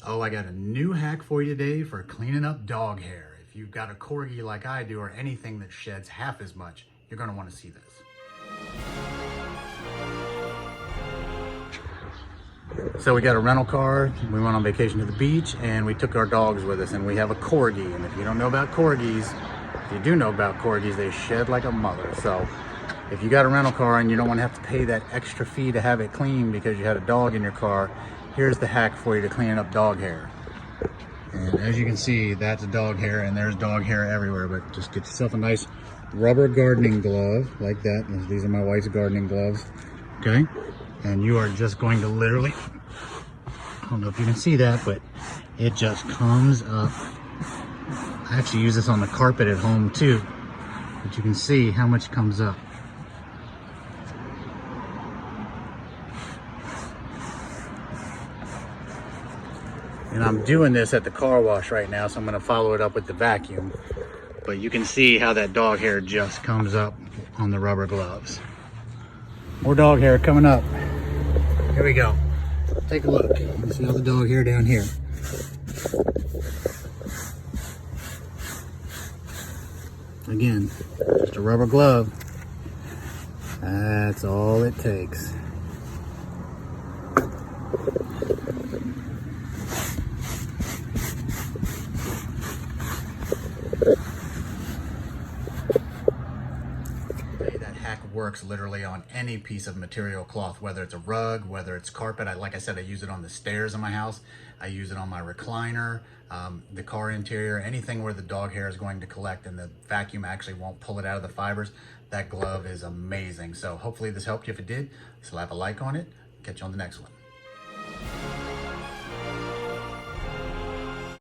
Oh, I got a new hack for you today for cleaning up dog hair. If you've got a corgi like I do, or anything that sheds half as much, you're gonna wanna see this. So we got a rental car, we went on vacation to the beach, and we took our dogs with us, and we have a corgi. And if you don't know about corgis, if you do know about corgis, they shed like a mother. So if you got a rental car and you don't want to have to pay that extra fee to have it clean because you had a dog in your car, here's the hack for you to clean up dog hair. And as you can see, that's dog hair, and there's dog hair everywhere. But just get yourself a nice rubber gardening glove like that. These are my wife's gardening gloves, okay? And you are just going to literally, I don't know if you can see that, but it just comes up. I actually use this on the carpet at home too, but you can see how much comes up. And I'm doing this at the car wash right now, so I'm gonna follow it up with the vacuum. But you can see how that dog hair just comes up on the rubber gloves. More dog hair coming up. Here we go. Take a look. You see all the dog hair down here. Again, just a rubber glove. That's all it takes. That hack works literally on any piece of material cloth, whether it's a rug, whether it's carpet. Like I said, I use it on the stairs in my house. I use it on my recliner, the car interior, anything where the dog hair is going to collect and the vacuum actually won't pull it out of the fibers. That glove is amazing. So hopefully this helped you. If it did, slap a like on it. Catch you on the next one.